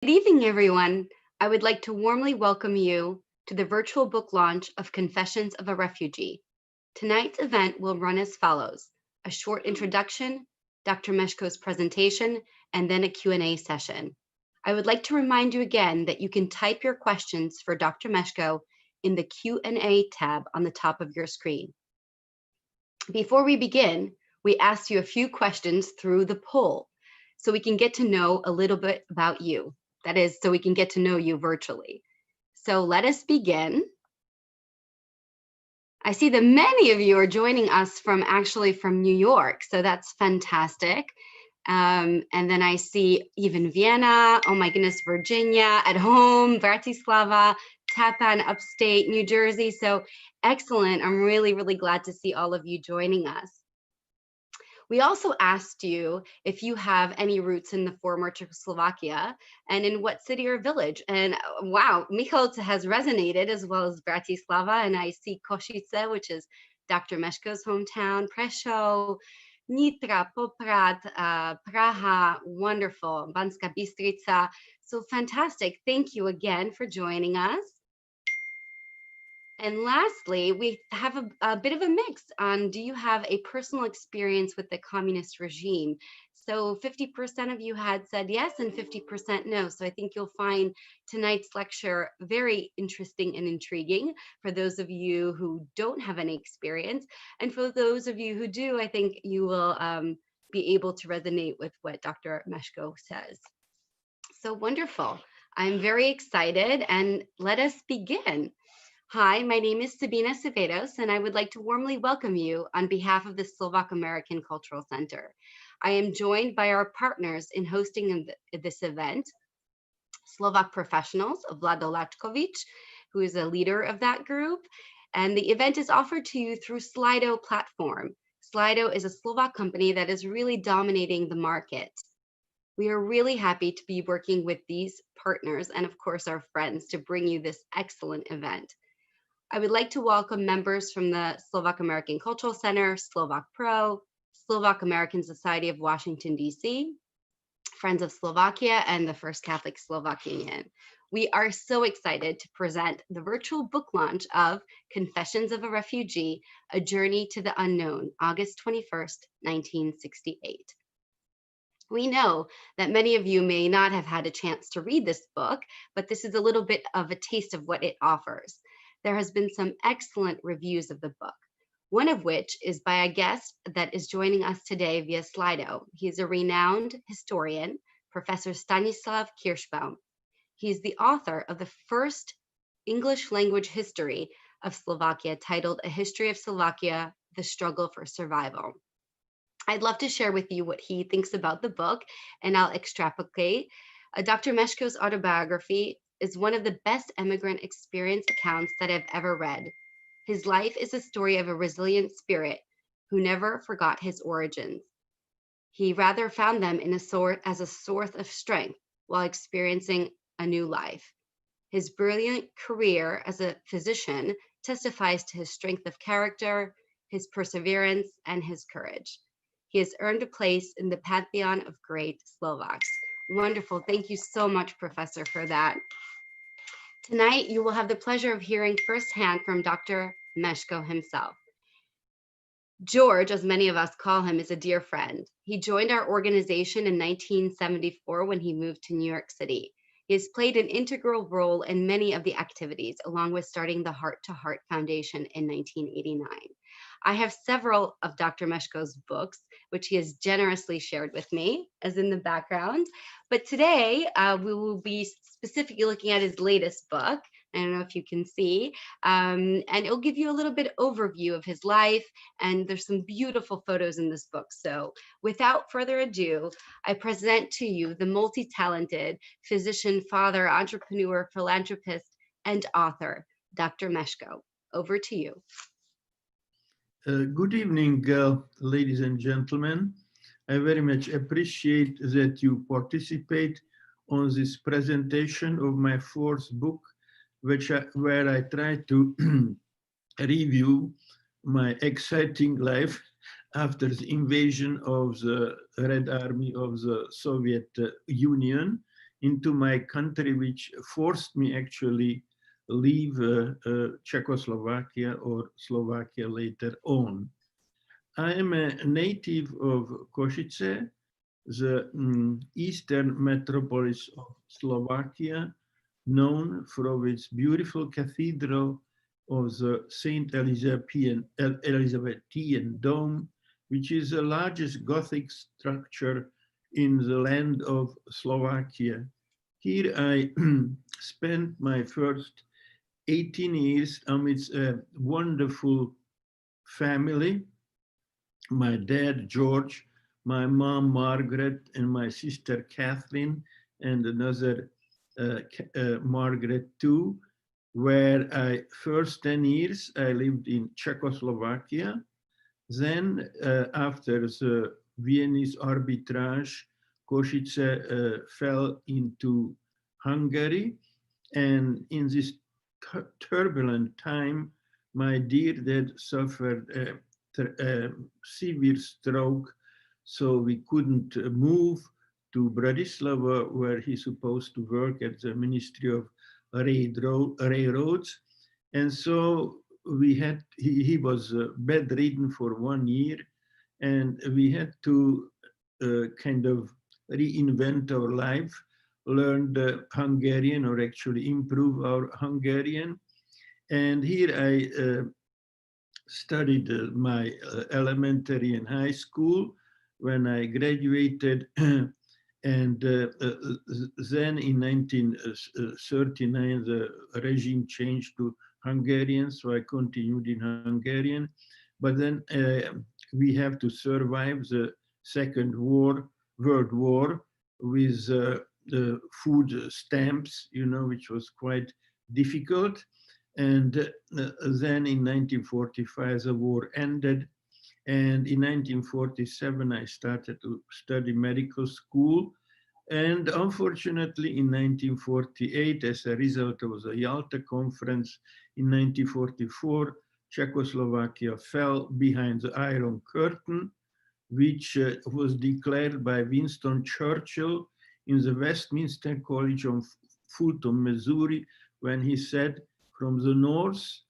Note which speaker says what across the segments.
Speaker 1: Good evening, everyone. I would like to warmly welcome you to the virtual book launch of Confessions of a Refugee. Tonight's event will run as follows: a short introduction, Dr. Mesko's presentation, and then a Q&A session. I would like to remind you again that you can type your questions for Dr. Mesko in the Q&A tab on the top of your screen. Before we begin, we asked you a few questions through the poll so we can get to know a little bit about you. That is, so we can get to know you virtually. So let us begin. I see that many of you are joining us from New York, so that's fantastic. And then I see even Vienna, oh my goodness, Virginia, at home, Bratislava, Tappan, upstate New Jersey. So excellent. I'm really, really glad to see all of you joining us. We also asked you if you have any roots in the former Czechoslovakia and in what city or village. And wow, Michal has resonated, as well as Bratislava. And I see Košice, which is Dr. Mesko's hometown, Prešov, Nitra, Poprad, Praha, wonderful, Banska Bystrica. So fantastic. Thank you again for joining us. And lastly, we have a bit of a mix on, do you have a personal experience with the communist regime? So 50% of you had said yes and 50% no. So I think you'll find tonight's lecture very interesting and intriguing for those of you who don't have any experience. And for those of you who do, I think you will be able to resonate with what Dr. Mesko says. So wonderful. I'm very excited, and let us begin. Hi, my name is Sabina Sevedos, and I would like to warmly welcome you on behalf of the Slovak American Cultural Center. I am joined by our partners in hosting this event, Slovak Professionals of Vlado Lačkovič, who is a leader of that group, and the event is offered to you through Slido platform. Slido is a Slovak company that is really dominating the market. We are really happy to be working with these partners and, of course, our friends to bring you this excellent event. I would like to welcome members from the Slovak American Cultural Center, Slovak Pro, Slovak American Society of Washington, D.C., Friends of Slovakia, and the First Catholic Slovak Union. We are so excited to present the virtual book launch of Confessions of a Refugee, A Journey to the Unknown, August 21st, 1968. We know that many of you may not have had a chance to read this book, but this is a little bit of a taste of what it offers. There has been some excellent reviews of the book, one of which is by a guest that is joining us today via Slido. He is a renowned historian, Professor Stanislav Kirschbaum. He is the author of the first English language history of Slovakia, titled A History of Slovakia, The Struggle for Survival. I'd love to share with you what he thinks about the book, and I'll extrapolate. Dr. Mesko's autobiography is one of the best immigrant experience accounts that I've ever read. His life is a story of a resilient spirit who never forgot his origins. He rather found them as a source of strength while experiencing a new life. His brilliant career as a physician testifies to his strength of character, his perseverance, and his courage. He has earned a place in the pantheon of great Slovaks. Wonderful. Thank you so much, Professor, for that. Tonight, you will have the pleasure of hearing firsthand from Dr. Mesko himself. George, as many of us call him, is a dear friend. He joined our organization in 1974 when he moved to New York City. He has played an integral role in many of the activities, along with starting the Heart to Heart Foundation in 1989. I have several of Dr. Mesko's books, which he has generously shared with me, as in the background. But today, we will be specifically looking at his latest book. I don't know if you can see, and it'll give you a little bit overview of his life, and there's some beautiful photos in this book. So without further ado, I present to you the multi-talented physician, father, entrepreneur, philanthropist, and author, Dr. Mesko. Over to you.
Speaker 2: Good evening, ladies and gentlemen. I very much appreciate that you participate on this presentation of my fourth book, where I try to review my exciting life after the invasion of the Red Army of the Soviet Union into my country, which forced me actually leave Czechoslovakia or Slovakia later on. I am a native of Košice, the eastern metropolis of Slovakia, known for its beautiful cathedral of the Saint Elizabethan Dome, which is the largest Gothic structure in the land of Slovakia. Here I spent my first 18 years amidst a wonderful family. My dad, George, my mom, Margaret, and my sister, Kathleen, and another Margaret too, where I first 10 years I lived in Czechoslovakia. Then after the Viennese arbitrage, Košice fell into Hungary. And in this turbulent time, my dear dad suffered a severe stroke, so we couldn't move to Bratislava, where he's supposed to work at the Ministry of Railroads. And so he was bedridden for 1 year, and we had to kind of reinvent our life, learn the Hungarian, or actually improve our Hungarian. And here I studied my elementary and high school. When I graduated, and then in 1939, the regime changed to Hungarian, so I continued in Hungarian. But then we have to survive the Second World War with the food stamps, which was quite difficult. And then in 1945, the war ended. And in 1947, I started to study medical school. And unfortunately, in 1948, as a result of the Yalta Conference in 1944, Czechoslovakia fell behind the Iron Curtain, which was declared by Winston Churchill in the Westminster College of Fulton, Missouri, when he said, from the north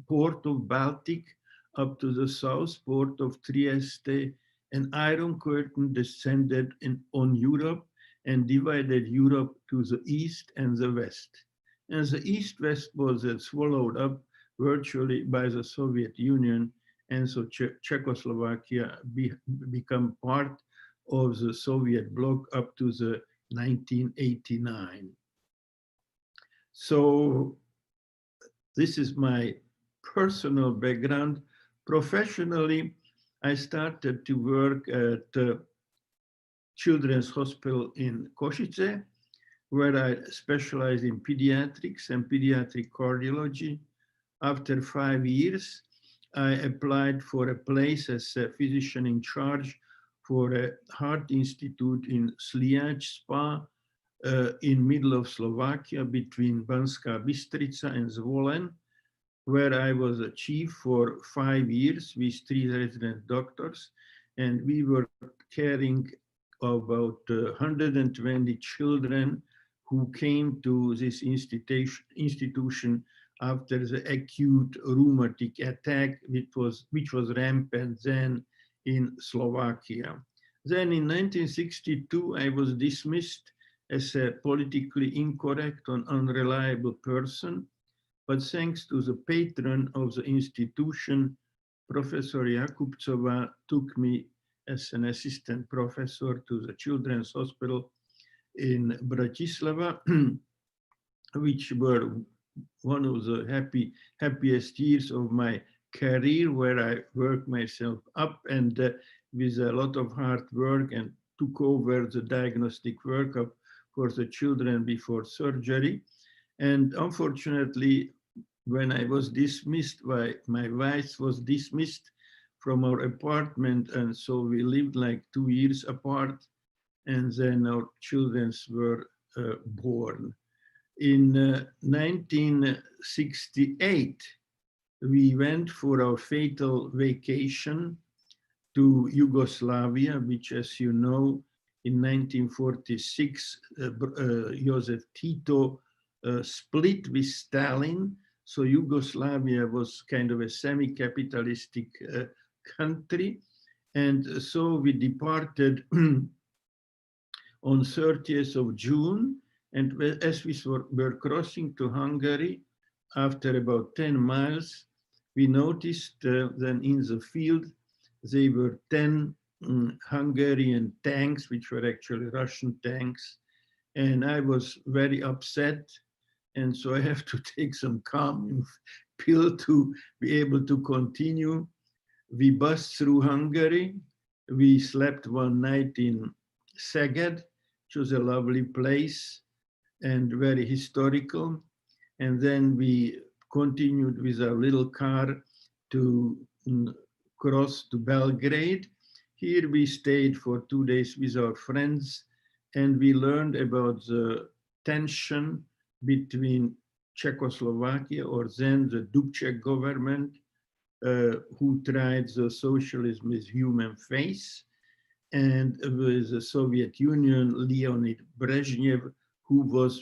Speaker 2: port of Baltic up to the south port of Trieste, an iron curtain descended on Europe and divided Europe to the east and the west. And the east-west was swallowed up virtually by the Soviet Union, and so Czechoslovakia became part of the Soviet bloc up to the 1989. So this is my personal background. Professionally, I started to work at Children's Hospital in Košice, where I specialized in pediatrics and pediatric cardiology. After 5 years, I applied for a place as a physician in charge for a heart institute in Sliač Spa, in middle of Slovakia, between Banská Bystrica and Zvolen, where I was a chief for 5 years with 3 resident doctors, and we were caring about 120 children who came to this institution after the acute rheumatic attack, which was rampant then in Slovakia. Then in 1962, I was dismissed as a politically incorrect and unreliable person, but thanks to the patron of the institution, Professor Jakubcová took me as an assistant professor to the Children's Hospital in Bratislava, which were one of the happiest years of my career, where I worked myself up and with a lot of hard work and took over the diagnostic workup for the children before surgery. And unfortunately, when I was dismissed, my wife was dismissed from our apartment, and so we lived like 2 years apart, and then our children were born. In 1968, we went for our fatal vacation to Yugoslavia, which, as you know, in 1946, Joseph Tito split with Stalin. So Yugoslavia was kind of a semi-capitalistic country. And so we departed on 30th of June. And as we were crossing to Hungary, after about 10 miles, we noticed then in the field, there were 10 Hungarian tanks, which were actually Russian tanks. And I was very upset. And so I have to take some calming pill to be able to continue. We bussed through Hungary. We slept one night in Szeged, which was a lovely place and very historical. And then we continued with our little car to cross to Belgrade. Here we stayed for 2 days with our friends, and we learned about the tension between Czechoslovakia, or then the Dubček government, who tried the socialism with human face, and with the Soviet Union, Leonid Brezhnev, who was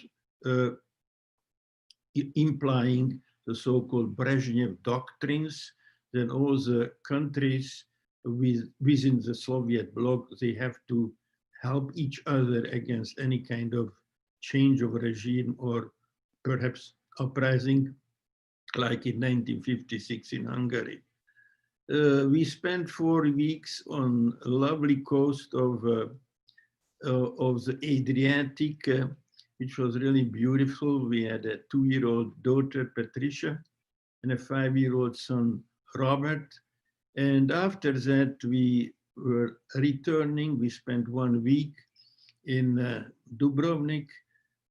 Speaker 2: implying the so-called Brezhnev doctrines, that all the countries within the Soviet bloc, they have to help each other against any kind of change of regime or perhaps uprising, like in 1956 in Hungary. We spent 4 weeks on a lovely coast of the Adriatic, which was really beautiful. We had a 2-year-old daughter, Patricia, and a 5-year-old son, Robert. And after that, we were returning. We spent 1 week in Dubrovnik,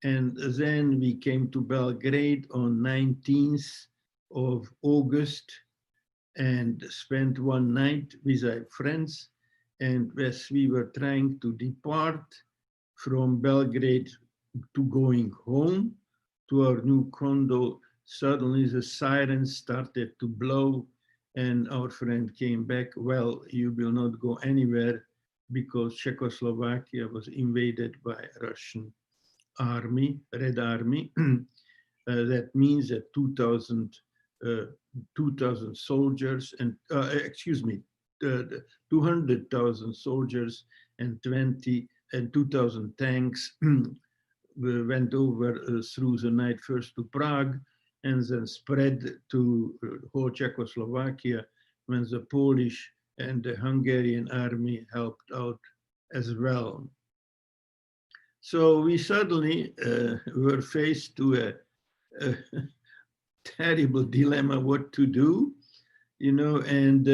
Speaker 2: and then we came to Belgrade on 19th of August and spent 1 night with our friends. And as we were trying to depart from Belgrade to going home to our new condo, suddenly the sirens started to blow, and our friend came back, well, you will not go anywhere because Czechoslovakia was invaded by Russian army, Red Army. That means that 2,000 soldiers and, 200,000 soldiers and 2,000 tanks went over through the night, first to Prague and then spread to whole Czechoslovakia, when the Polish and the Hungarian army helped out as well. So we suddenly were faced to a terrible dilemma what to do, and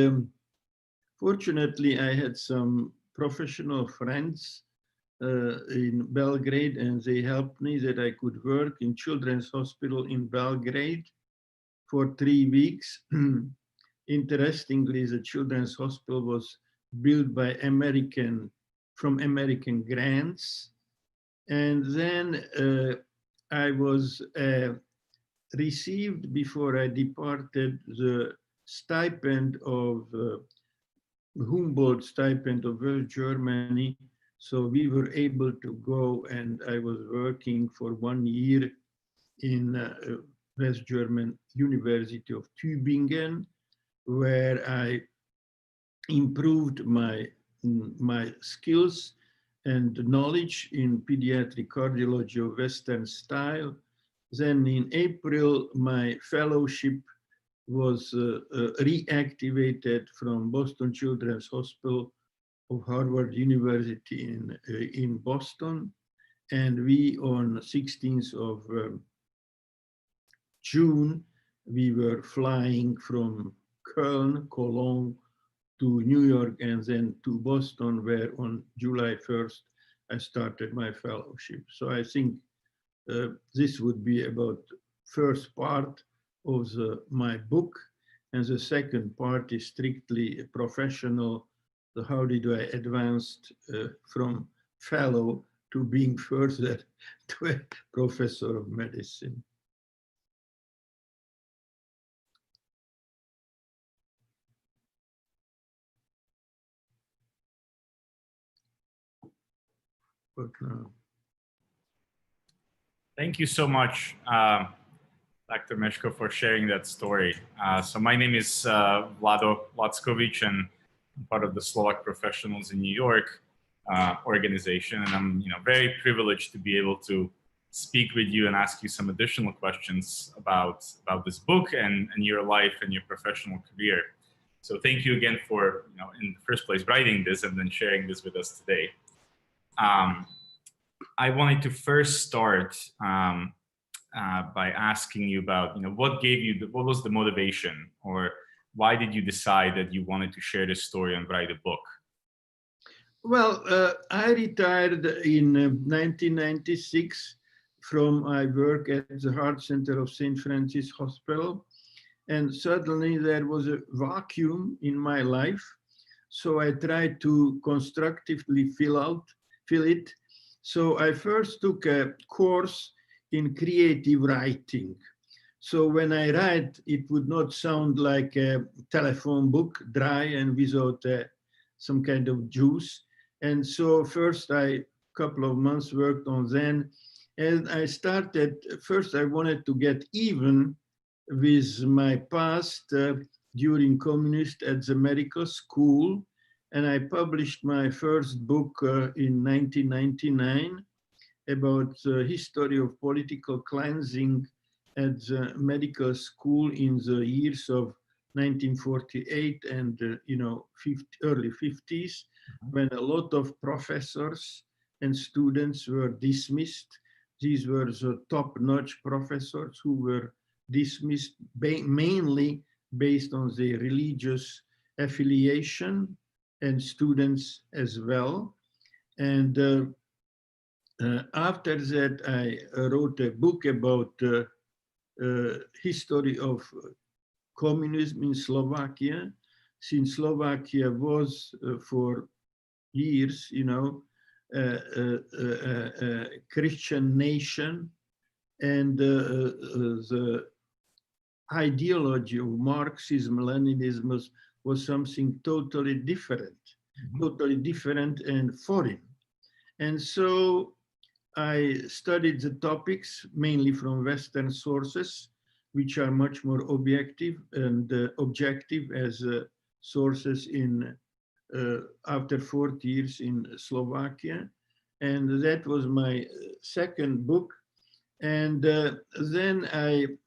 Speaker 2: fortunately I had some professional friends in Belgrade, and they helped me that I could work in Children's Hospital in Belgrade for 3 weeks. Interestingly, the Children's Hospital was built by from American grants. And then I was received, before I departed, the stipend of Humboldt stipend of West Germany. So we were able to go, and I was working for 1 year in West German University of Tübingen, where I improved my skills and knowledge in pediatric cardiology of Western style. Then in April, my fellowship was reactivated from Boston Children's Hospital of Harvard University in Boston. And we, on 16th of June, we were flying from Cologne to New York and then to Boston, where on July 1st, I started my fellowship. So I think this would be about first part of my book. And the second part is strictly professional. So how did I advance from fellow to being further to a professor of medicine? but now.
Speaker 3: Thank you so much, Dr. Mesko, for sharing that story. So my name is Vlado Lackovic, and I'm part of the Slovak Professionals in New York organization, and I'm very privileged to be able to speak with you and ask you some additional questions about this book and your life and your professional career. So thank you again for in the first place writing this and then sharing this with us today. I wanted to first start by asking you about what gave you what was the motivation, or why did you decide that you wanted to share this story and write a book?
Speaker 2: Well, I retired in 1996 from my work at the Heart Center of St. Francis Hospital, and suddenly there was a vacuum in my life. So I tried to constructively fill it. So I first took a course in creative writing. So when I write, it would not sound like a telephone book, dry and without some kind of juice. And so first couple of months worked on then, and I started, first I wanted to get even with my past during communist at the medical school. And I published my first book in 1999 about the history of political cleansing at the medical school in the years of 1948 and early 50s, when a lot of professors and students were dismissed. These were the top-notch professors who were dismissed mainly based on their religious affiliation, and students as well. And after that, I wrote a book about history of communism in Slovakia, since Slovakia was for years, a Christian nation, and the ideology of Marxism, Leninism was something totally different, and foreign. And so I studied the topics mainly from Western sources, which are much more objective as sources in after 40 years in Slovakia. And that was my second book. And then I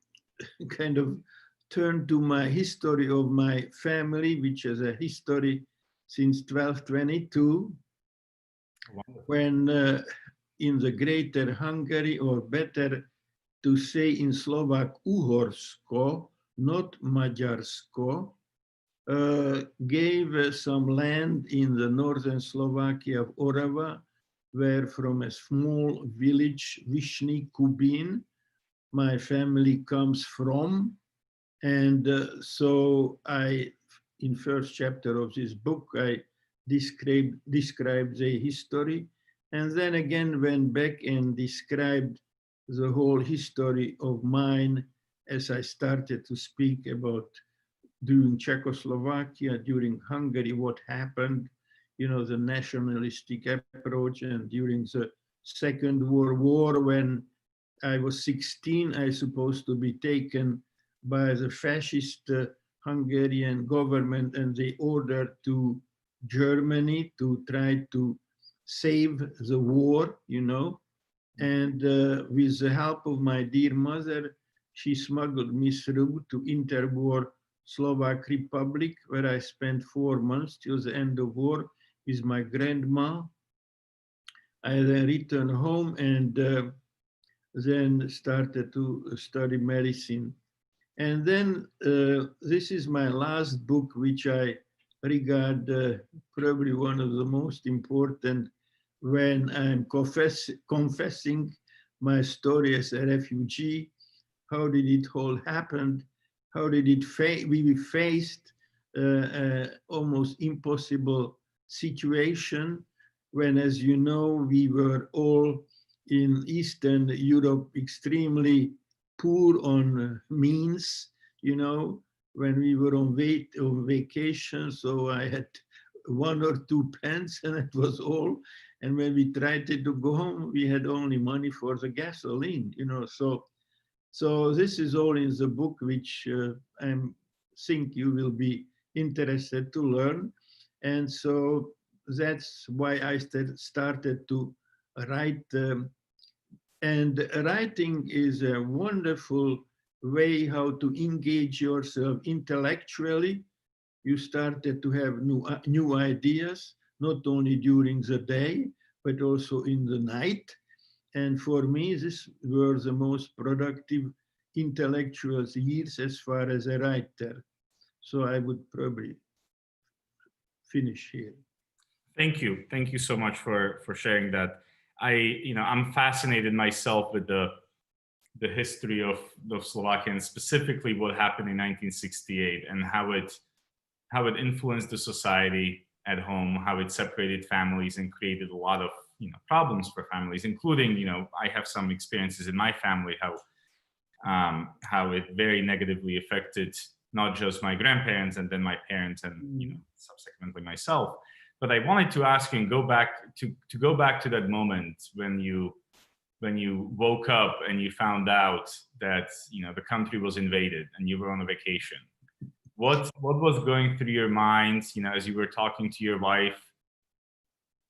Speaker 2: kind of turned to my history of my family, which is a history since 1222, when in the Greater Hungary, or better to say in Slovak, Uhorsko, not Maďarsko, gave some land in the northern Slovakia of Orava, where from a small village, Vyšný Kubín, my family comes from. And so in first chapter of this book, I described the history, and then again went back and described the whole history of mine as I started to speak about during Czechoslovakia, during Hungary, what happened, the nationalistic approach, and during the Second World War, when I was 16, I supposed to be taken by the fascist Hungarian government, and they ordered to Germany to try to save the war, and with the help of my dear mother, she smuggled me through to interwar Slovak Republic, where I spent 4 months till the end of war with my grandma. I then returned home and then started to study medicine. And then this is my last book, which I regard probably one of the most important when I'm confessing my story as a refugee. How did it all happen? How did we faced almost impossible situation when, as you know, we were all in Eastern Europe extremely poor on means, when we were on vacation. So I had 1 or 2 pence, and that was all. And when we tried to go home, we had only money for the gasoline, So this is all in the book, which I think you will be interested to learn. And so that's why I started to write. And writing is a wonderful way how to engage yourself intellectually. You started to have new ideas, not only during the day, but also in the night. And for me, this were the most productive intellectual years as far as a writer. So I would probably finish here.
Speaker 3: Thank you. Thank you so much for sharing that. I'm fascinated myself with the history of Slovakia, and specifically what happened in 1968 and how it influenced the society at home, how it separated families and created a lot of problems for families, including I have some experiences in my family how it very negatively affected not just my grandparents and then my parents and subsequently myself. But I wanted to ask you and go back to that moment when you woke up and you found out that the country was invaded and you were on a vacation. What was going through your mind, as you were talking to your wife?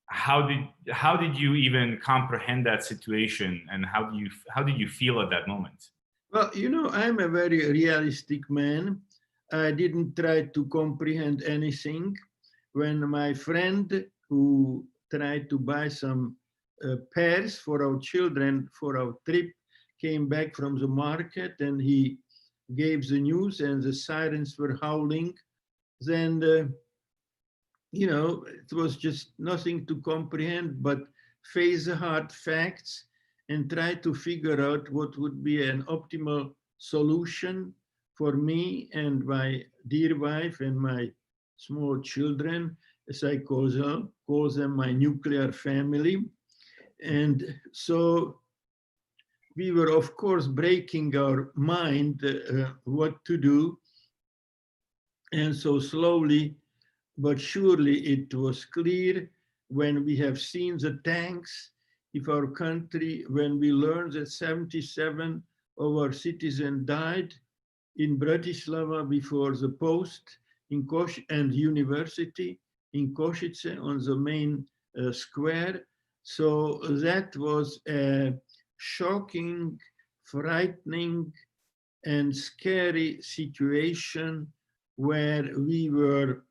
Speaker 3: How did you even comprehend that situation, and how did you feel at that moment?
Speaker 2: Well, I'm a very realistic man. I didn't try to comprehend anything. When my friend who tried to buy some pears for our children for our trip came back from the market and he gave the news and the sirens were howling, then, it was just nothing to comprehend but face the hard facts and try to figure out what would be an optimal solution for me and my dear wife and my small children, as I call them my nuclear family. And so we were, of course, breaking our mind what to do. And so slowly but surely it was clear when we have seen the tanks of our country, when we learned that 77 of our citizens died in Bratislava before the post in and university in Košice on the main square. So that was a shocking, frightening, and scary situation where we were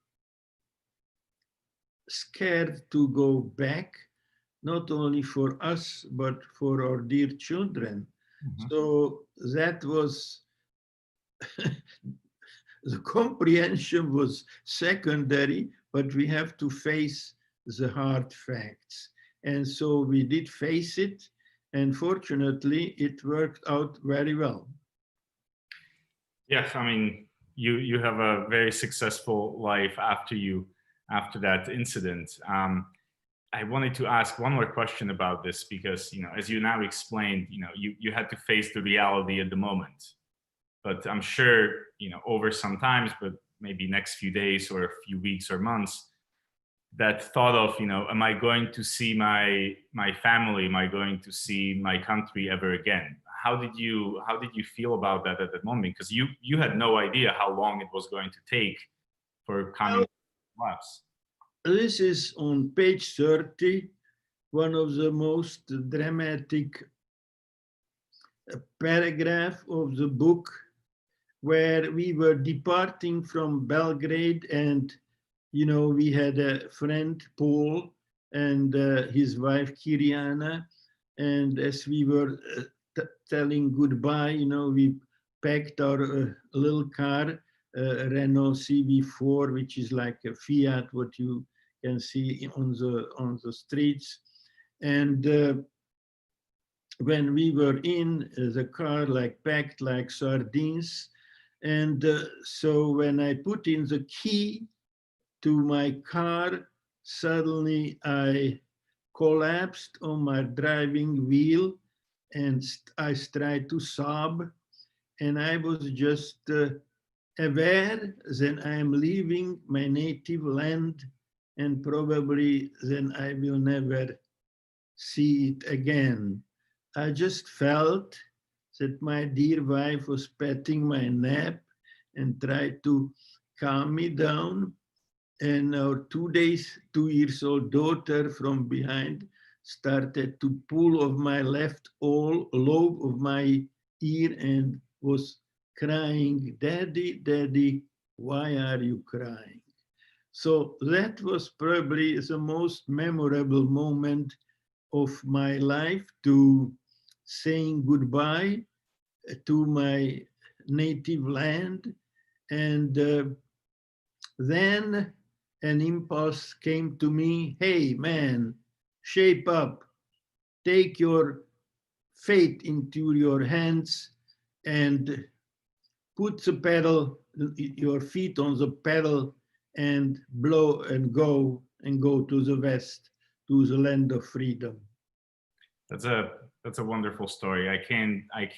Speaker 2: scared to go back, not only for us, but for our dear children. Mm-hmm. So that was, the comprehension was secondary, but we have to face the hard facts. And so we did face it, and fortunately, it worked out very well.
Speaker 3: Yes, I mean, you have a very successful life after that incident. I wanted to ask one more question about this because, as you now explained, you had to face the reality at the moment. But I'm sure, over some times, but maybe next few days or a few weeks or months, that thought of, am I going to see my family? Am I going to see my country ever again? How did you feel about that at that moment? Because you had no idea how long it was going to take for communism to collapse.
Speaker 2: This is on page 30, one of the most dramatic paragraph of the book, where we were departing from Belgrade, and we had a friend, Paul, and his wife, Kiriana, and as we were telling goodbye, we packed our little car, Renault CV4, which is like a Fiat, what you can see on the streets. And when we were in the car, packed like sardines, and so when I put in the key to my car, suddenly I collapsed on my driving wheel and I tried to sob, and I was just aware that I am leaving my native land and probably then I will never see it again. I just felt that my dear wife was patting my neck and tried to calm me down. And our 2 years old daughter from behind started to pull off my left lobe of my ear and was crying, "Daddy, Daddy, why are you crying?" So that was probably the most memorable moment of my life, to saying goodbye to my native land. And then an impulse came to me, "Hey man, shape up, take your fate into your hands and put the pedal, your feet on the pedal, and blow and go to the west, to the land of freedom."
Speaker 3: That's a wonderful story. I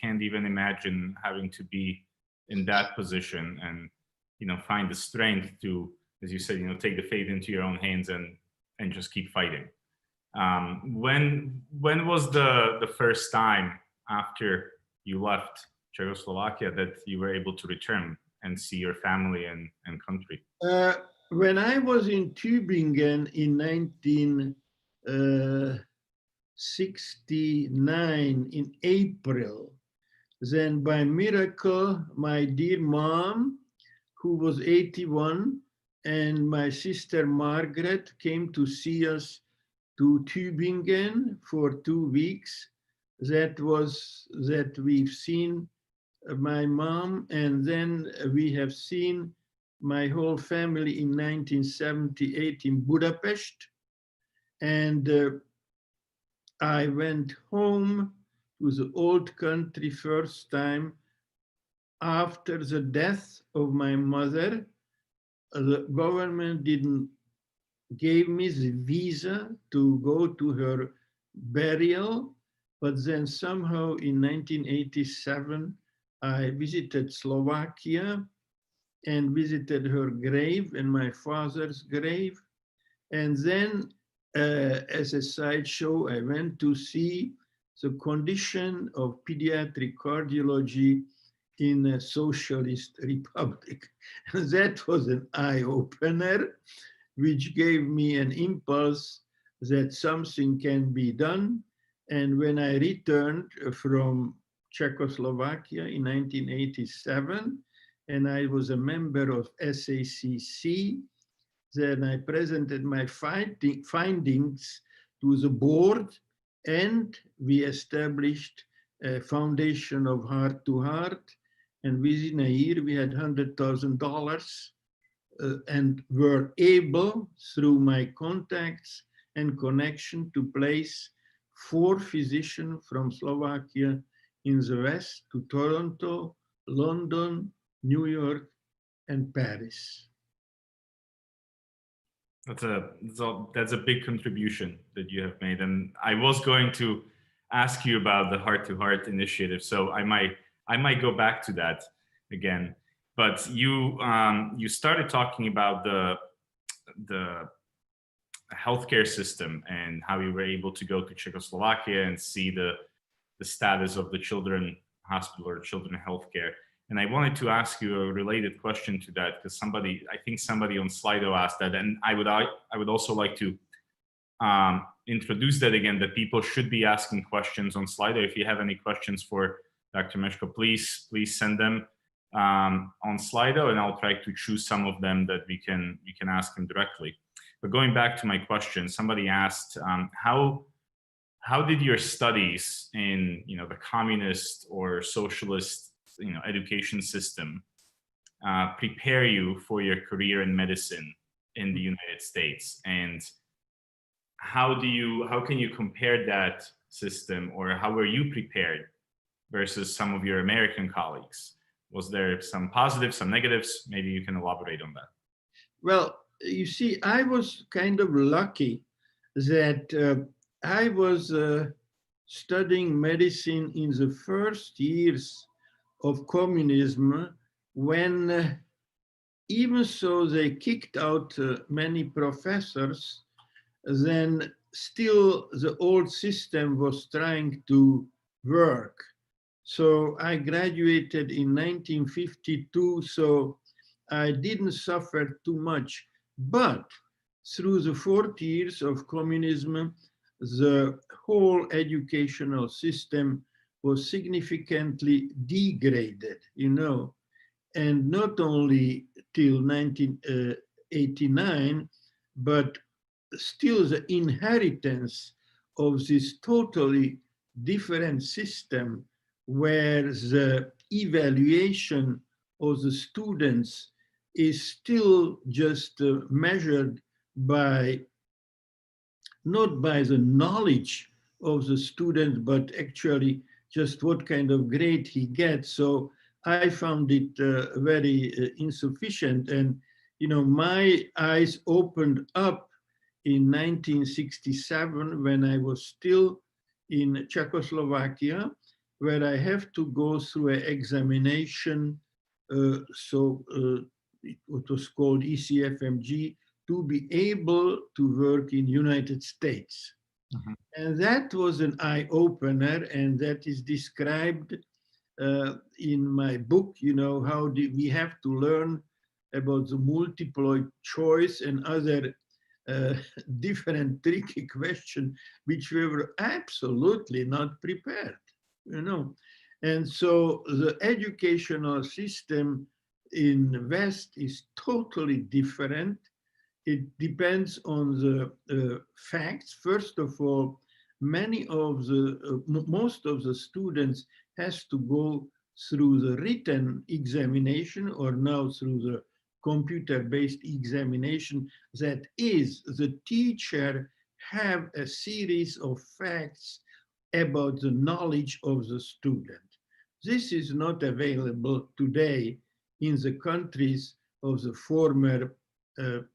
Speaker 3: can't even imagine having to be in that position and find the strength to, as you said, take the fate into your own hands and just keep fighting. When was the first time after you left Czechoslovakia that you were able to return and see your family and country?
Speaker 2: When I was in Tübingen in 1969 in April, then by miracle, my dear mom, who was 81, and my sister Margaret came to see us to Tübingen for 2 weeks. That we've seen my mom, and then we have seen my whole family in 1978 in Budapest. And I went home to the old country first time after the death of my mother. The government didn't give me the visa to go to her burial, but then somehow in 1987, I visited Slovakia and visited her grave and my father's grave. And then as a sideshow, I went to see the condition of pediatric cardiology in a socialist republic. And that was an eye-opener, which gave me an impulse that something can be done. And when I returned from Czechoslovakia in 1987, and I was a member of SACC, then I presented my findings to the board, and we established a foundation of Heart to Heart. And within a year, we had $100,000 and were able, through my contacts and connection, to place 4 physicians from Slovakia in the West to Toronto, London, New York, and Paris.
Speaker 3: That's a big contribution that you have made, and I was going to ask you about the Heart to Heart initiative, so I might go back to that again. But you started talking about the healthcare system and how you were able to go to Czechoslovakia and see the status of the children hospital or children healthcare. And I wanted to ask you a related question to that, because I think somebody on Slido asked that, and I would also like to introduce that again, that people should be asking questions on Slido. If you have any questions for Dr. Mesko, please send them on Slido, and I'll try to choose some of them that we can ask him directly. But going back to my question, somebody asked, how did your studies in the communist or socialist education system prepare you for your career in medicine in the United States, and how can you compare that system, or how were you prepared versus some of your American colleagues? Was there some positives, some negatives? Maybe you can elaborate on that.
Speaker 2: Well, you see, I was kind of lucky that I was studying medicine in the first years of communism, when even so they kicked out many professors, then still the old system was trying to work. So I graduated in 1952, so I didn't suffer too much. But through the 40 years of communism, the whole educational system was significantly degraded, you know, and not only till 1989, but still the inheritance of this totally different system where the evaluation of the students is still just measured by not by the knowledge of the student, but actually just what kind of grade he gets. So I found it very insufficient. And, you know, my eyes opened up in 1967 when I was still in Czechoslovakia, where I have to go through an examination. It was called ECFMG, to be able to work in United States. Mm-hmm. And that was an eye-opener, and that is described in my book, you know, how we have to learn about the multiple choice and other different tricky questions, which we were absolutely not prepared, you know. And so the educational system in the West is totally different. It depends on the facts. First of all, most of the students has to go through the written examination, or now through the computer-based examination. That is, the teacher have a series of facts about the knowledge of the student. This is not available today in the countries of the former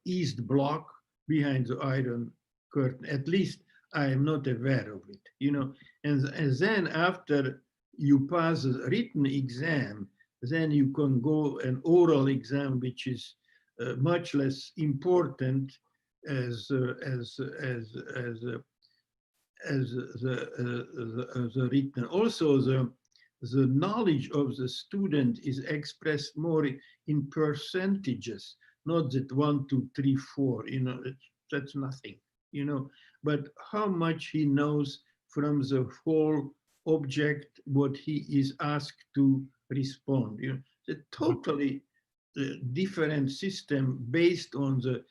Speaker 2: East Bloc behind the Iron Curtain. At least I am not aware of it, you know. And then after you pass a written exam, then you can go an oral exam, which is much less important as the written. Also, the knowledge of the student is expressed more in percentages, not that 1, 2, 3, 4, you know, that's nothing, you know, but how much he knows from the whole object, what he is asked to respond. You know, it's a totally different system based on the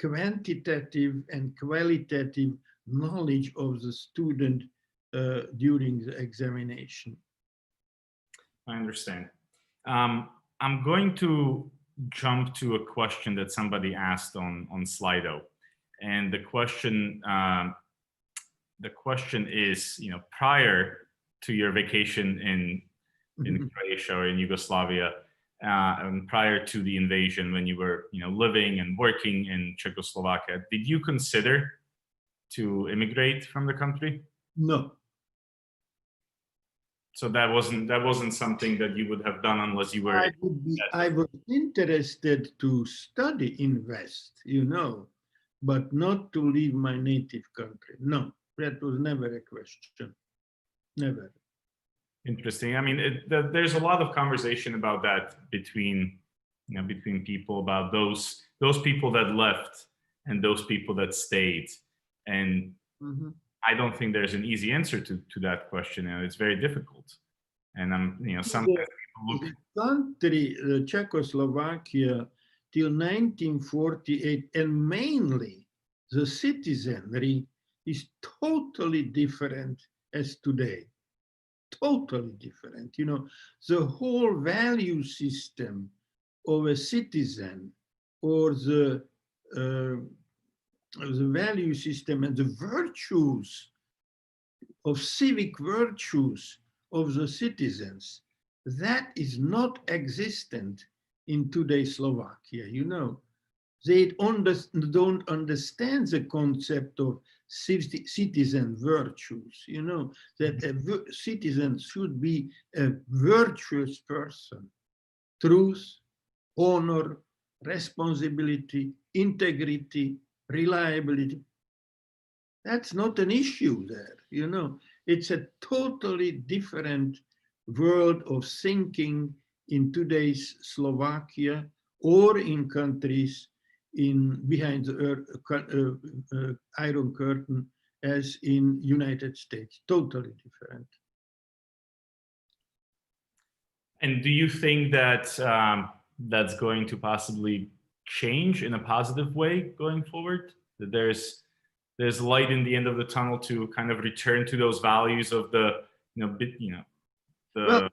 Speaker 2: quantitative and qualitative knowledge of the student during the examination.
Speaker 3: I understand. I'm going to jump to a question that somebody asked on Slido, and the question is, you know, prior to your vacation in Croatia or in Yugoslavia, and prior to the invasion, when you were, you know, living and working in Czechoslovakia, did you consider to immigrate from the country?
Speaker 2: No.
Speaker 3: So that wasn't something that you would have done unless you were.
Speaker 2: I was interested to study in West, you know, but not to leave my native country. No, that was never a question. Never.
Speaker 3: Interesting. I mean, there's a lot of conversation about that between people, about those people that left and those people that stayed, and I don't think there's an easy answer to that question. And it's very difficult. And sometimes people look.
Speaker 2: The country, Czechoslovakia, till 1948, and mainly the citizenry is totally different as today. Totally different. You know, the whole value system of a citizen, or the value system and the virtues of civic virtues of the citizens, that is not existent in today's Slovakia. You know, they don't understand the concept of citizen virtues, you know, that a citizen should be a virtuous person. Truth, honor, responsibility, integrity, reliability. That's not an issue there, you know. It's a totally different world of thinking in today's Slovakia or in countries in behind the Iron Curtain as in United States. Totally different.
Speaker 3: And do you think that that's going to possibly change in a positive way going forward? That there's light in the end of the tunnel to kind of return to those values of the
Speaker 2: Well,
Speaker 3: the.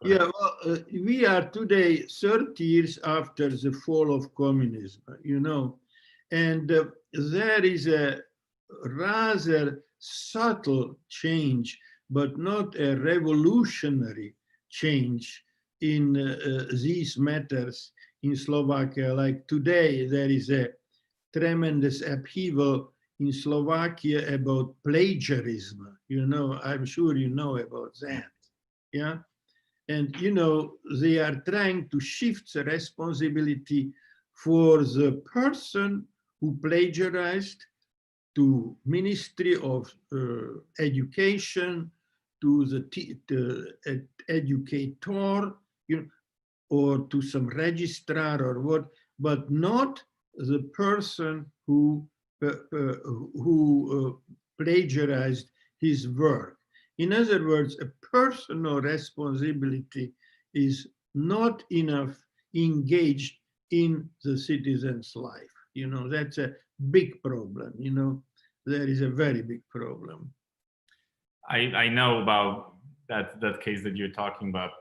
Speaker 2: yeah, well, we are today 30 years after the fall of communism, you know, and there is a rather subtle change, but not a revolutionary change in these matters in Slovakia. Like today, there is a tremendous upheaval in Slovakia about plagiarism. You know, I'm sure you know about that. Yeah. And, you know, they are trying to shift the responsibility for the person who plagiarized to Ministry of Education, to the educator, you know, or to some registrar or what, but not the person who plagiarized his work. In other words, a personal responsibility is not enough engaged in the citizen's life. You know, that's a big problem. You know, there is a very big problem.
Speaker 3: I know about that case that you're talking about,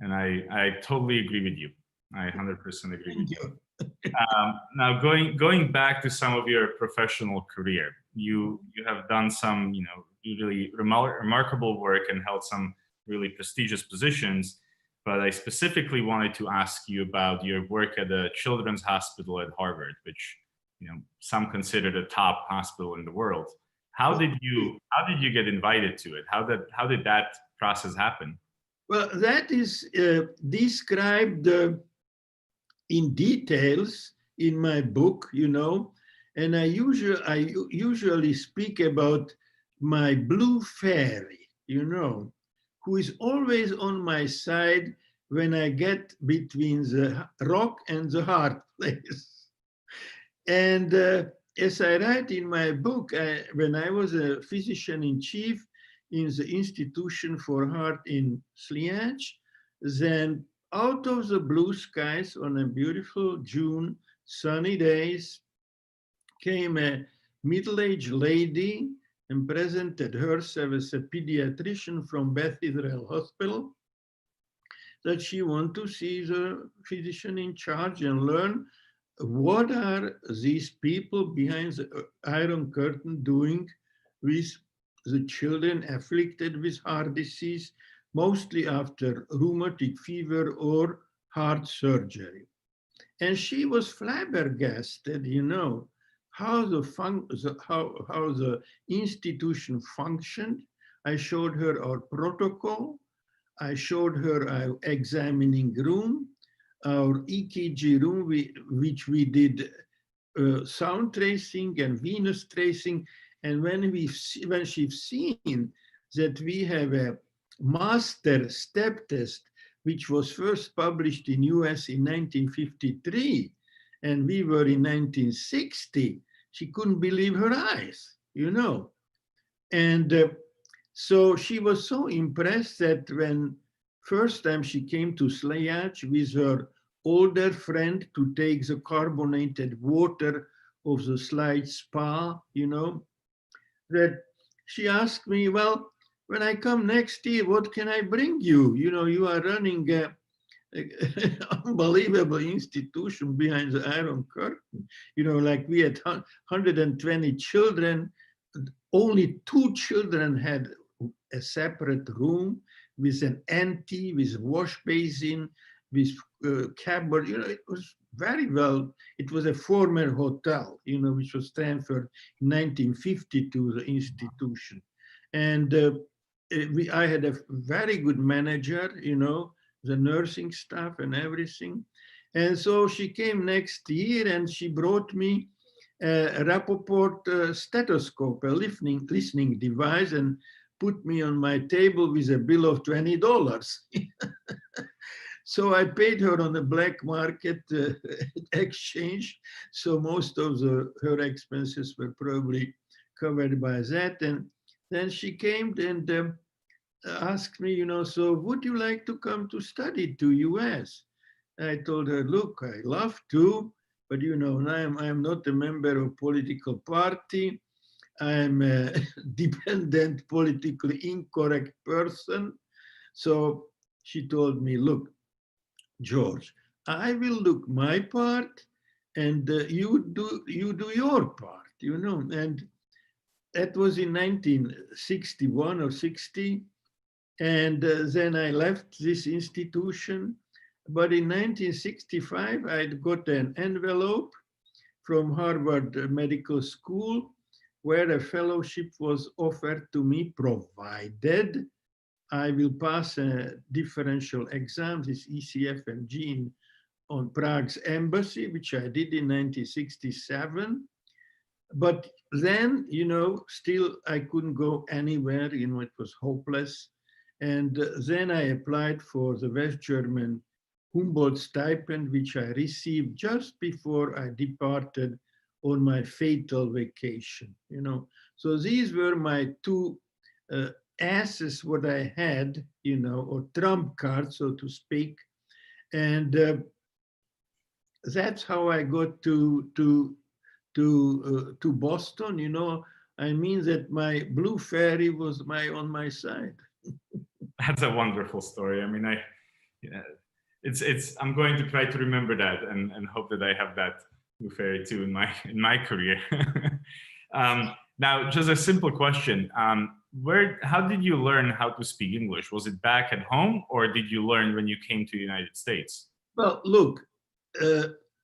Speaker 3: and I totally agree with you. I 100% agree with you. Now going back to some of your professional career, you have done some really remarkable work and held some really prestigious positions. But I specifically wanted to ask you about your work at the Children's Hospital at Harvard, which some consider the top hospital in the world. How did you get invited to it? How did that process happen?
Speaker 2: Well, that is described in details in my book, you know, and I usually speak about my blue fairy, you know, who is always on my side when I get between the rock and the hard place. And as I write in my book, when I was a physician in chief in the Institution for Heart in Sliac, then out of the blue skies on a beautiful June sunny days came a middle-aged lady and presented herself as a pediatrician from Beth Israel Hospital, that she wanted to see the physician in charge and learn what are these people behind the Iron Curtain doing with the children afflicted with heart disease, mostly after rheumatic fever or heart surgery. And she was flabbergasted, you know, how the institution functioned. I showed her our protocol. I showed her our examining room, our EKG room, which we did sound tracing and venous tracing. And when she's seen that we have a master step test, which was first published in US in 1953, and we were in 1960, she couldn't believe her eyes, you know. And so she was so impressed that when first time she came to Sliac with her older friend to take the carbonated water of the Sliac spa, you know, that she asked me, well, when I come next year, what can I bring you? You know, you are running an unbelievable institution behind the Iron Curtain. You know, like we had 120 children, only 2 children had a separate room with an ante, with a wash basin, with cupboard. You know, it was very well. It was a former hotel, you know, which was transferred in 1950 to the institution. And I had a very good manager, you know, the nursing staff and everything. And so she came next year and she brought me a Rappaport stethoscope, a listening device, and put me on my table with a bill of $20. So I paid her on the black market exchange. So most of her expenses were probably covered by that. And then she came and asked me, so would you like to come to study to US? I told her, look, I love to, but I'm not a member of political party. I'm a dependent, politically incorrect person. So she told me, look, George, I will look my part, and you do your part, And that was in 1961 or 60, and then I left this institution. But in 1965, I'd got an envelope from Harvard Medical School where a fellowship was offered to me, provided I will pass a differential exam, this ECFMG, on Prague's embassy, which I did in 1967. But then, still I couldn't go anywhere, it was hopeless. And then I applied for the West German Humboldt stipend, which I received just before I departed on my fatal vacation, So these were my two asses what I had, or trump cards, so to speak. And that's how I got to Boston. I mean that my blue fairy was on my side.
Speaker 3: That's a wonderful story. I mean, I'm going to try to remember that and hope that I have that blue fairy too in my career. Now, just a simple question. How did you learn how to speak English? Was it back at home, or did you learn when you came to the United States?
Speaker 2: Well, look,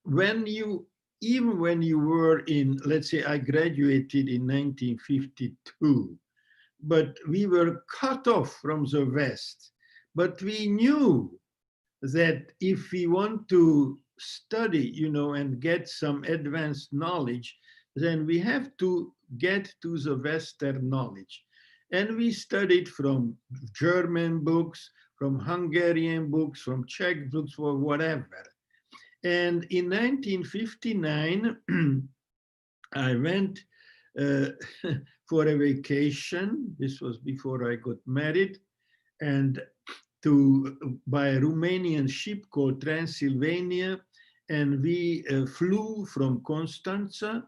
Speaker 2: when you were in, let's say I graduated in 1952, but we were cut off from the West. But we knew that if we want to study, and get some advanced knowledge, then we have to get to the Western knowledge. And we studied from German books, from Hungarian books, from Czech books, or whatever. And in 1959, I went for a vacation. This was before I got married, and by a Romanian ship called Transylvania, and we flew from Constanța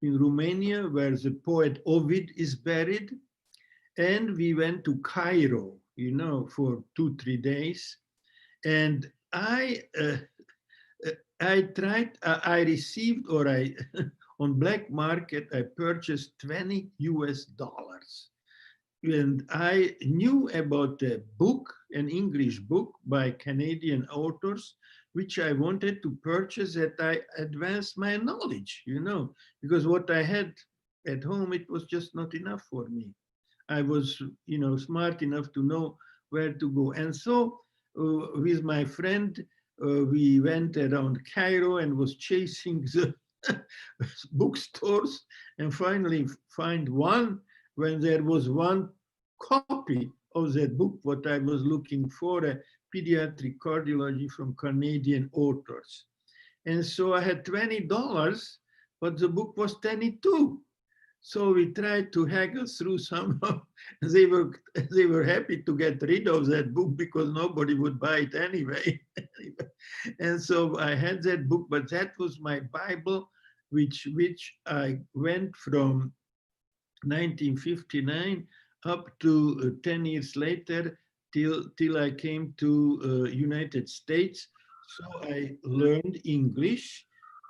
Speaker 2: in Romania, where the poet Ovid is buried, and we went to Cairo, for 2-3 days, and I received, on black market, I purchased $20 US. And I knew about a book, an English book by Canadian authors, which I wanted to purchase that I advanced my knowledge, because what I had at home, it was just not enough for me. I was, smart enough to know where to go. And so with my friend, we went around Cairo and was chasing the bookstores and finally find one when there was one copy of that book, what I was looking for, a pediatric cardiology from Canadian authors. And so I had $20, but the book was $22. So we tried to haggle through somehow. They were happy to get rid of that book because nobody would buy it anyway. And so I had that book, but that was my Bible, which I went from 1959 up to 10 years later till I came to United States. So I learned English.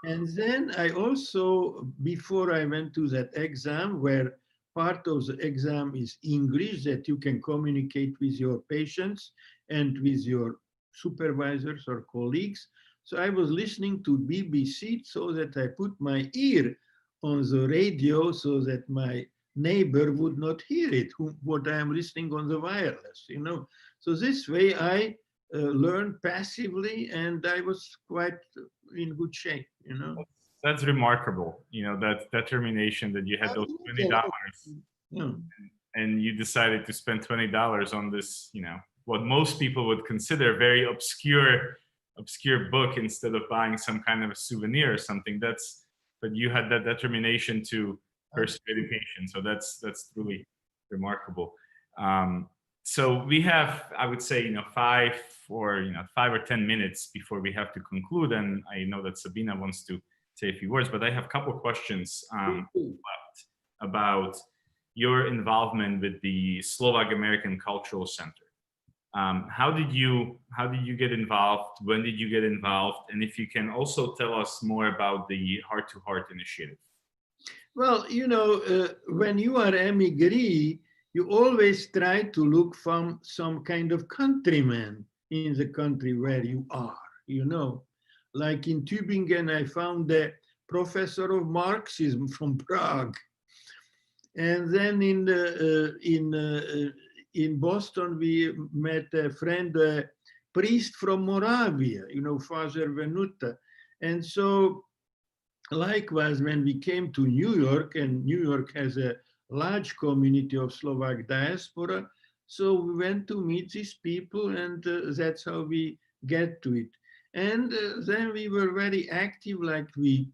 Speaker 2: And then I also, before I went to that exam, where part of the exam is English, that you can communicate with your patients and with your supervisors or colleagues. So I was listening to BBC so that I put my ear on the radio so that my neighbor would not hear it, what I am listening on the wireless, So this way I learned passively, and I was quite in good shape,
Speaker 3: that's remarkable. You know, that determination that you had those $20
Speaker 2: Yeah.
Speaker 3: and you decided to spend $20 on this, you know, what most people would consider very obscure book instead of buying some kind of a souvenir or something. But you had that determination to pursue education. So that's really remarkable. So we have, I would say, you know, 5 or 10 minutes before we have to conclude. And I know that Sabina wants to say a few words, but I have a couple of questions left about your involvement with the Slovak American Cultural Center. How did you get involved? When did you get involved? And if you can also tell us more about the Heart to Heart initiative.
Speaker 2: Well, you know, when you are emigree, you always try to look from some kind of countryman in the country where you are, you know. Like in Tübingen, I found a professor of Marxism from Prague. And then in Boston, we met a friend, a priest from Moravia, you know, Father Venuta. And so likewise, when we came to New York, and New York has a large community of Slovak diaspora, so we went to meet these people, and that's how we get to it. And then we were very active, like we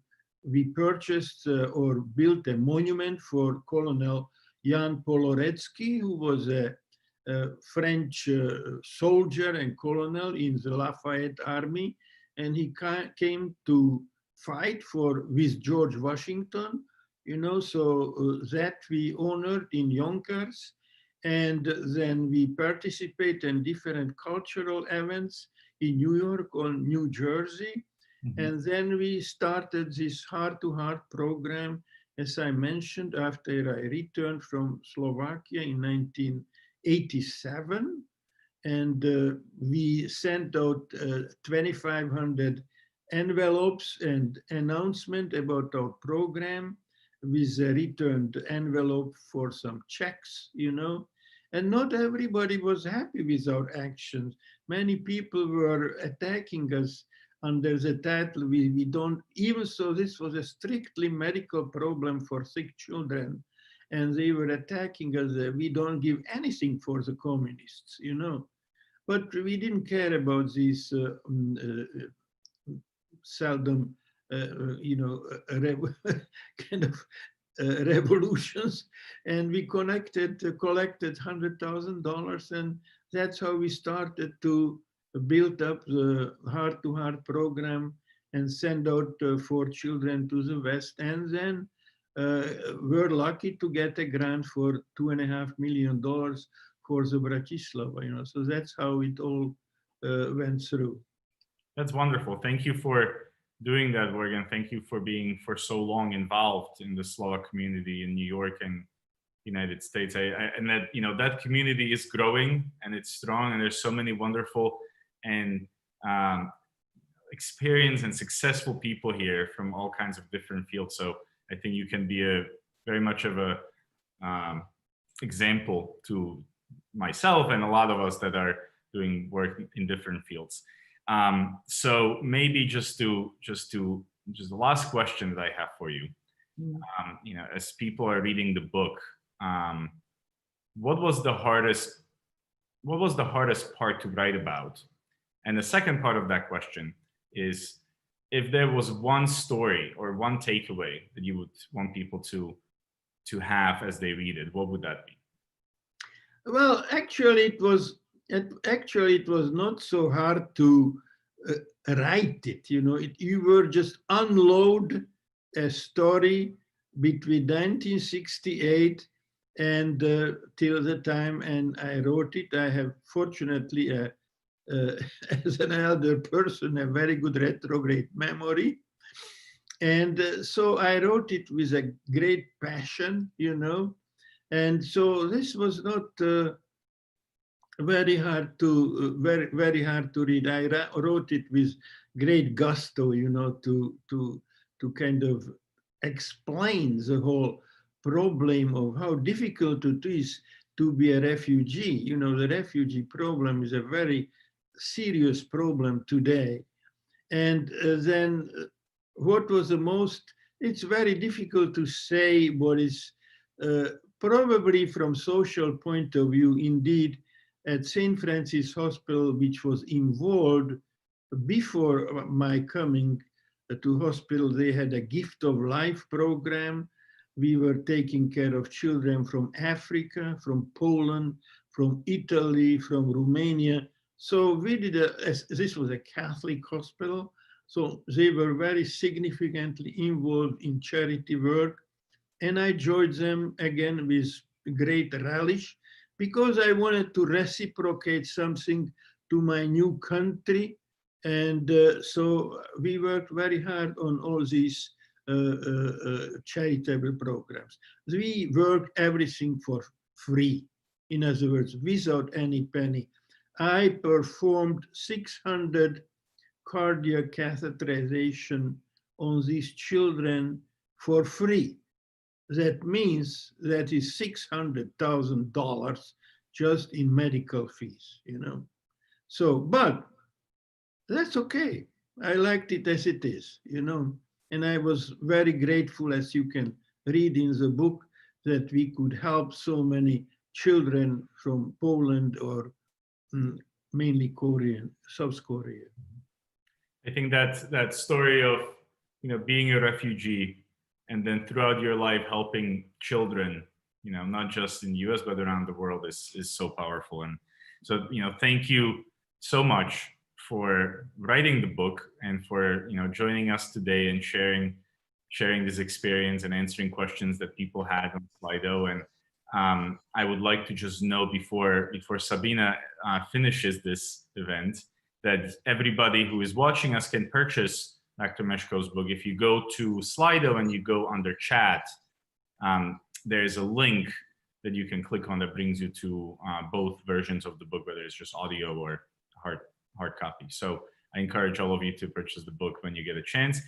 Speaker 2: purchased or built a monument for Colonel Jan Polorecki, who was a French soldier and colonel in the Lafayette Army, and he came to fight with George Washington, you know, so that we honored in Yonkers. And then we participate in different cultural events in New York or New Jersey. Mm-hmm. And then we started this Heart to Heart program, as I mentioned, after I returned from Slovakia in 1987. And we sent out 2,500 envelopes and announcement about our program with a returned envelope for some checks, you know. And not everybody was happy with our actions. Many people were attacking us under the title, we don't, even so this was a strictly medical problem for sick children. And they were attacking us, we don't give anything for the communists, you know. But we didn't care about these seldom, you know, kind of revolutions, and we collected $100,000, and that's how we started to build up the Heart to Heart program and send out 4 children to the West. And then we're lucky to get a grant for $2.5 million for the Bratislava, you know. So that's how it all went through.
Speaker 3: That's wonderful. Thank you for doing that work, and thank you for being for so long involved in the Slovak community in New York and United States. And that, you know, that community is growing and it's strong, and there's so many wonderful and experienced and successful people here from all kinds of different fields. So I think you can be very much of a example to myself and a lot of us that are doing work in different fields. So maybe just the last question that I have for you, you know, as people are reading the book, what was the hardest part to write about? And the second part of that question is, if there was one story or one takeaway that you would want people to have as they read it, what would that be?
Speaker 2: Well, actually, it was not so hard to write it. You know, you were just unload a story between 1968 and till the time, and I wrote it. I have fortunately, as an elder person, a very good retrograde memory. And so I wrote it with a great passion, you know. And so this was not very hard to read. I wrote it with great gusto, you know, to kind of explain the whole problem of how difficult it is to be a refugee. You know, the refugee problem is a very serious problem today. And then what was the most, it's very difficult to say what is probably from social point of view, indeed, at St. Francis Hospital, which was involved before my coming to hospital, they had a gift of life program. We were taking care of children from Africa, from Poland, from Italy, from Romania. So we did this was a Catholic hospital. So they were very significantly involved in charity work. And I joined them again with great relish because I wanted to reciprocate something to my new country. And so we worked very hard on all these charitable programs. We worked everything for free. In other words, without any penny. I performed 600 cardiac catheterization on these children for free. That means that is $600,000 just in medical fees, you know. So, but that's okay. I liked it as it is, you know. And I was very grateful, as you can read in the book, that we could help so many children from Poland or mainly Korean, South Korea.
Speaker 3: I think that story of being a refugee and then throughout your life helping children, not just in the US but around the world is so powerful. And so thank you so much for writing the book and for joining us today and sharing this experience and answering questions that people had on Slido. And I would like to just know before Sabina finishes this event that everybody who is watching us can purchase Dr. Mesko's book. If you go to Slido and you go under chat, there's a link that you can click on that brings you to both versions of the book, whether it's just audio or hard copy. So I encourage all of you to purchase the book when you get a chance.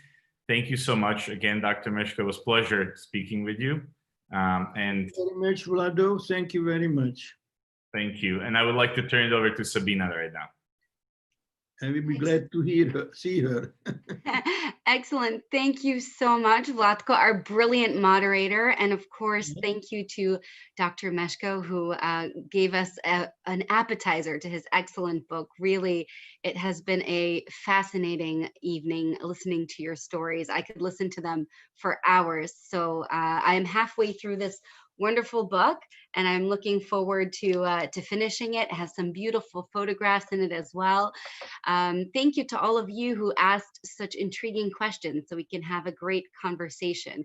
Speaker 3: Thank you so much again, Dr. Mesko. It was a pleasure speaking with you. And
Speaker 2: Thank you very much, Vlado. Thank you very much.
Speaker 3: Thank you. And I would like to turn it over to Sabina right now.
Speaker 2: I will be glad to see her.
Speaker 1: Excellent. Thank you so much, Vlatko, our brilliant moderator. And of course, thank you to Dr. Mesko, who gave us an appetizer to his excellent book. Really, it has been a fascinating evening listening to your stories. I could listen to them for hours. So I am halfway through this wonderful book, and I'm looking forward to finishing it. It has some beautiful photographs in it as well. Thank you to all of you who asked such intriguing questions so we can have a great conversation.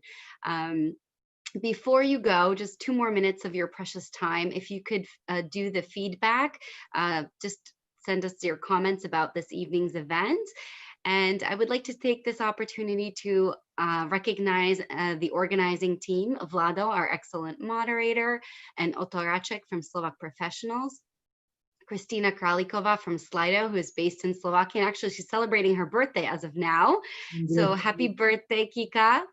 Speaker 1: Before you go, just 2 more minutes of your precious time. If you could do the feedback, just send us your comments about this evening's event. And I would like to take this opportunity to recognize the organizing team of Vlado, our excellent moderator, and Otto Racek from Slovak Professionals, Kristina Kralikova from Slido, who is based in Slovakia. And actually, she's celebrating her birthday as of now. So happy birthday, Kika.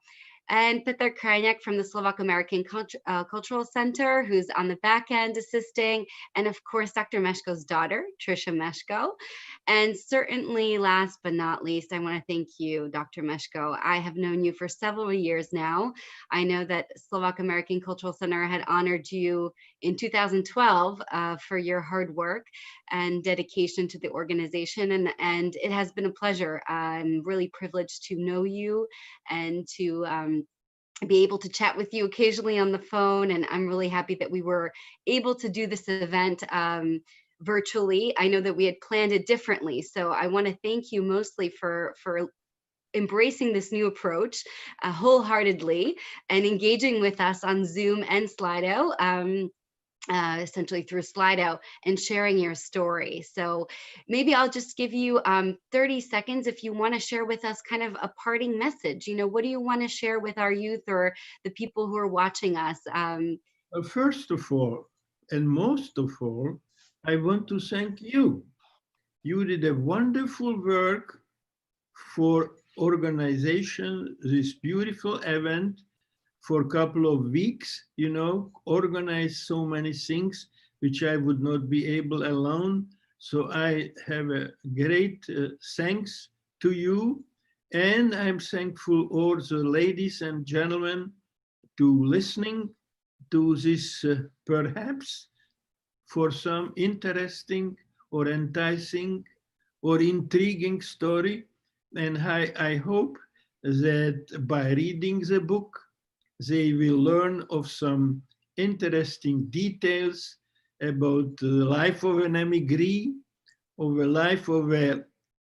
Speaker 1: And Peter Krajniak from the Slovak American Cultural Center, who's on the back end assisting. And of course, Dr. Mesko's daughter, Trisha Mesko. And certainly last but not least, I want to thank you, Dr. Mesko. I have known you for several years now. I know that Slovak American Cultural Center had honored you in 2012 for your hard work and dedication to the organization. And it has been a pleasure. I'm really privileged to know you and to be able to chat with you occasionally on the phone. And I'm really happy that we were able to do this event virtually. I know that we had planned it differently. So I want to thank you mostly for embracing this new approach wholeheartedly and engaging with us on Zoom and Slido. Essentially through Slido and sharing your story. So maybe I'll just give you 30 seconds if you want to share with us kind of a parting message. What do you want to share with our youth or the people who are watching us?
Speaker 2: First of all, and most of all, I want to thank you. You did a wonderful work for organization, this beautiful event for a couple of weeks, organize so many things which I would not be able alone. So I have a great thanks to you. And I'm thankful also, ladies and gentlemen, to listening to this perhaps for some interesting or enticing or intriguing story. And I hope that by reading the book, they will learn of some interesting details about the life of an emigree, of the life of an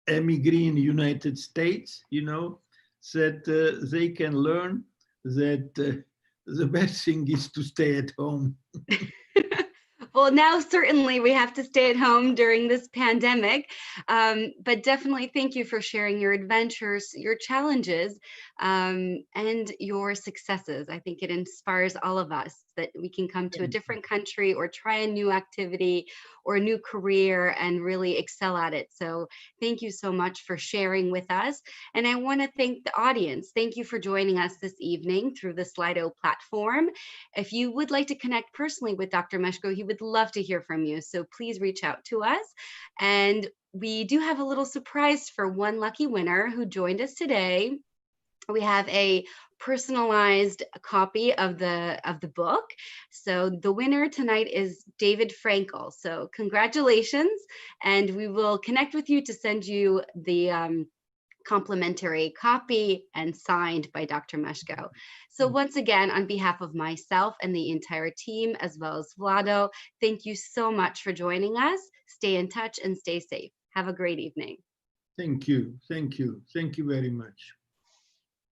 Speaker 2: emigree in the United States, that they can learn that the best thing is to stay at home.
Speaker 1: Well, now certainly we have to stay at home during this pandemic, but definitely thank you for sharing your adventures, your challenges, and your successes. I think it inspires all of us that we can come to a different country or try a new activity or a new career and really excel at it. So thank you so much for sharing with us. And I want to thank the audience. Thank you for joining us this evening through the Slido platform. If you would like to connect personally with Dr. Mesko, he would love to hear from you. So please reach out to us. And we do have a little surprise for one lucky winner who joined us today. We have a personalized copy of the book. So the winner tonight is David Frankel. So congratulations, and we will connect with you to send you the complimentary copy and signed by Dr. Mesko. So once again, on behalf of myself and the entire team, as well as Vlado, thank you so much for joining us. Stay in touch and stay safe. Have a great evening.
Speaker 2: Thank you. Thank you. Thank you very much.